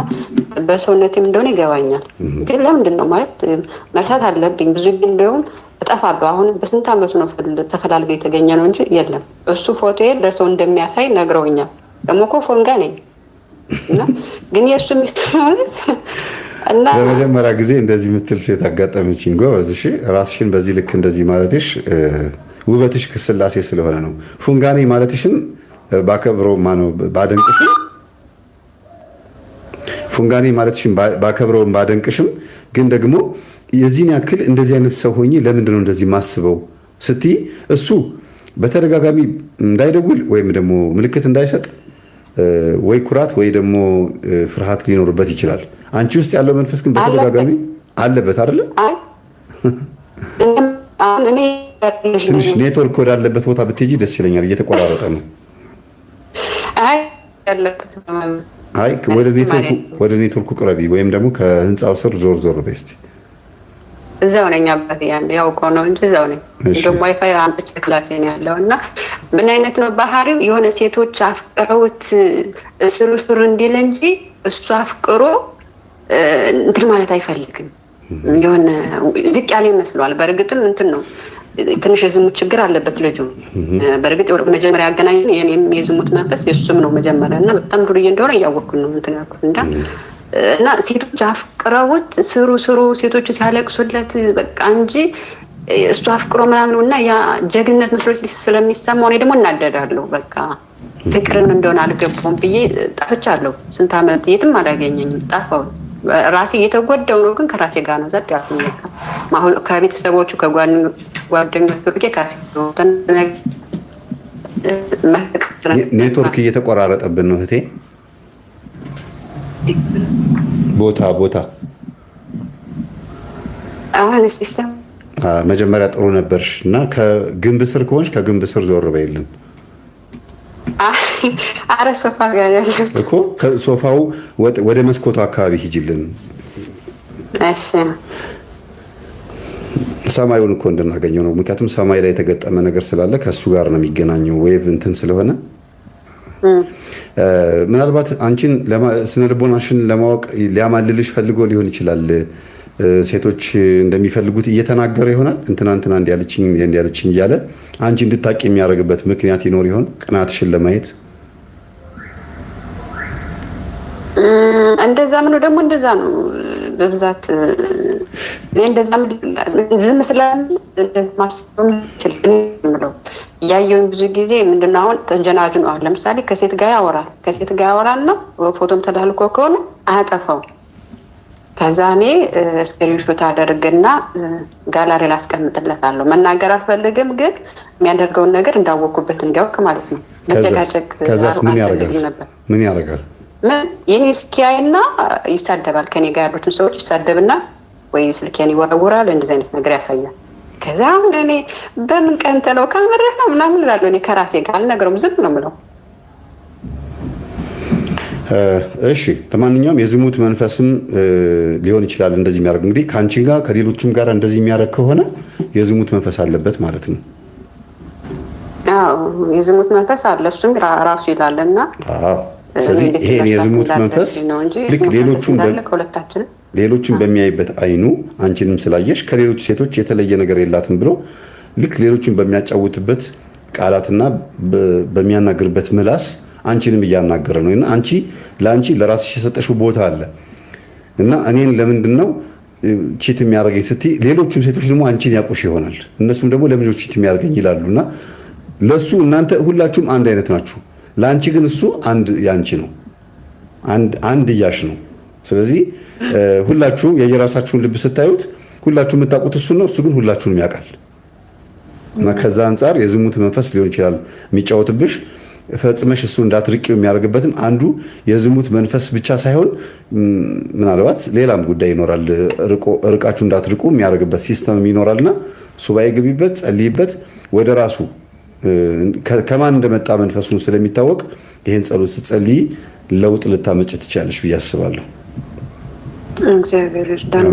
በሰውነቴም እንደሆነ ይገባኛል። ግን ለምንድን ነው ማለት መርሳት አለብኝ ብዙ ግን እንደውም እጠፋለሁ። አሁን በስንት ዓመቱ ነው ተፈላልገው የተገኘ ነው እንጂ የለም። እሱ ፎቶዬ ለሰው እንደሚያሳይ ነግረውኛል። ደግሞ እኮ ፎንጋ ነኝ እና ግን የእሱ ማለት እና ለመጀመሪያ ጊዜ እንደዚህ የምትል ሴት አጋጠመችኝ። ጎበዝ። እሺ ራስሽን በዚህ ልክ እንደዚህ ማለትሽ ውበትሽ ከስላሴ ስለሆነ ነው። ፎንጋ ነኝ ማለትሽን ባከብረው ማነው ባደንቅሽም ፎንጋ ነኝ ማለትሽን ባከብረው ባደንቅሽም ግን ደግሞ የዚህን ያክል እንደዚህ አይነት ሰው ሆኜ ለምንድን ነው እንደዚህ ማስበው ስትይ እሱ በተደጋጋሚ እንዳይደውል ወይም ደግሞ ምልክት እንዳይሰጥ ወይ ኩራት ወይ ደግሞ ፍርሃት ሊኖርበት ይችላል። አንቺ ውስጥ ያለው መንፈስ ግን በተደጋጋሚ አለበት አይደለ? ትንሽ ኔትወርክ ወዳለበት ቦታ ብትሄጂ ደስ ይለኛል። እየተቆራረጠ ነው። አይ ወደ ኔትወርኩ ቅረቢ ወይም ደግሞ ከህንፃው ስር ዞር በይ እስኪ። እዛው ነኝ አባቴ ያው እኮ ነው እንጂ እዛው ነኝ። ደግሞ ዋይፋይ አምጥቼ ክላሴ ነው ያለው እና ምን አይነት ነው ባህሪው? የሆነ ሴቶች አፍቅረውት ስሩ ስሩ እንዲል እንጂ እሱ አፍቅሮ እንትን ማለት አይፈልግም። የሆነ ዝቅ ያለ ይመስለዋል። በእርግጥም እንትን ነው ትንሽ የዝሙት ችግር አለበት ልጁ። በእርግጥ መጀመሪያ ያገናኘን የኔም የዝሙት መንፈስ የሱም ነው መጀመሪያ እና በጣም ዱርዬ እንደሆነ እያወቅኩኝ ነው እንትን ያልኩት እና ሴቶች አፍቅረውት ስሩ ስሩ ሴቶቹ ሲያለቅሱለት በቃ እንጂ እሱ አፍቅሮ ምናምን እና ያ ጀግንነት መስሎት ስለሚሰማው እኔ ደግሞ እናደዳለሁ። በቃ ፍቅርን እንደሆነ አልገባውም ብዬ ጠፍቻለሁ። ስንት ዓመት የትም አላገኘኝም፣ ጠፋሁ። ራሴ እየተጎዳው ነው፣ ግን ከራሴ ጋር ነው ዘጥ ያልኩኝ። ከቤተሰቦቹ ከጓደኞቹ ኔትወርክ እየተቆራረጠብን ነው እህቴ። ቦታ አሁን ሲስተም መጀመሪያ ጥሩ ነበርሽ እና ከግንብ ስር ከሆንሽ ከግንብ ስር ዞር በይልን። አረ ሶፋ ጋር ያለው እኮ ሶፋው ወደ መስኮቱ አካባቢ ሂጂልን። እሺ ሰማዩን እኮ እንድናገኘው ነው። ምክንያቱም ሰማይ ላይ የተገጠመ ነገር ስላለ ከሱ ጋር ነው የሚገናኘው ዌቭ እንትን ስለሆነ ምናልባት አንቺን ስነ ልቦናሽን ለማወቅ ሊያማልልሽ ፈልጎ ሊሆን ይችላል። ሴቶች እንደሚፈልጉት እየተናገረ ይሆናል። እንትና እንዲያለችኝ እያለ አንቺ እንድታቂ የሚያደርግበት ምክንያት ይኖር ይሆን? ቅናትሽን ለማየት እንደዛ ምን ደግሞ እንደዛ ነው በብዛት እንደዛ ዝም ስለማስበው ይችላል ያየው ብዙ ጊዜ ምንድነው አሁን ተንጀናጁ ነው። ለምሳሌ ከሴት ጋር ያወራልና ፎቶም ተላልኮ ከሆነ አያጠፋው። ከዛ እኔ ስክሪንሾት አደርግና ጋላሪ ላይ አስቀምጥለታለሁ። መናገር አልፈልግም፣ ግን የሚያደርገውን ነገር እንዳወቁበት እንዲያውቅ ማለት ነው። ከዛስ ምን ያደርጋል? የኔ ስልኬና ይሳደባል። ከኔ ጋር ያሉትን ሰዎች ይሳደብና ወይ ስልኬን ይወረውራል። እንደዚህ አይነት ነገር ያሳያል። ከዛ እኔ በምን ቀን ተለው ካመረህ ነው ምናምን እላለሁ። እኔ ከራሴ ጋር አልነግረውም፣ ዝም ነው የምለው። እሺ ለማንኛውም የዝሙት መንፈስም ሊሆን ይችላል እንደዚህ የሚያደርግ። እንግዲህ ከአንቺ ጋር ከሌሎችም ጋር እንደዚህ የሚያደርግ ከሆነ የዝሙት መንፈስ አለበት ማለት ነው። አዎ የዝሙት መንፈስ አለ፣ እሱም ራሱ ይላልና። ስለዚህ ይሄን የዝሙት መንፈስ ልክ ሌሎቹን በሚያይበት አይኑ አንቺንም ስላየሽ ከሌሎች ሴቶች የተለየ ነገር የላትም ብሎ ልክ ሌሎቹን በሚያጫውትበት ቃላትና በሚያናግርበት ምላስ አንቺንም እያናገረ ነው። እና ለአንቺ ለራስሽ የሰጠሽው ቦታ አለ እና እኔን ለምንድን ነው ቺት የሚያደርገኝ ስትይ፣ ሌሎቹም ሴቶች ደግሞ አንቺን ያውቁሽ ይሆናል። እነሱም ደግሞ ለምን ቺት የሚያደርገኝ ይላሉና ለሱ እናንተ ሁላችሁም አንድ አይነት ናችሁ። ለአንቺ ግን እሱ አንድ ያንቺ ነው፣ አንድ እያሽ ነው። ስለዚህ ሁላችሁም የየራሳችሁን ልብ ስታዩት ሁላችሁም የምታውቁት እሱ ነው፣ እሱ ግን ሁላችሁንም ያውቃል። እና ከዛ አንጻር የዝሙት መንፈስ ሊሆን ይችላል የሚጫወትብሽ። ፈጽመሽ እሱ እንዳትርቂው የሚያደርግበትም አንዱ የዝሙት መንፈስ ብቻ ሳይሆን ምናልባት ሌላም ጉዳይ ይኖራል። ርቃችሁ እንዳትርቁ የሚያደርግበት ሲስተም ይኖራልና ሱባኤ ግቢበት፣ ጸልይበት። ወደ ራሱ ከማን እንደመጣ መንፈሱን ስለሚታወቅ ይሄን ጸሎት ስትጸልይ ለውጥ ልታመጭ ትችላለሽ ብዬ አስባለሁ። እግዚአብሔር ይርዳን።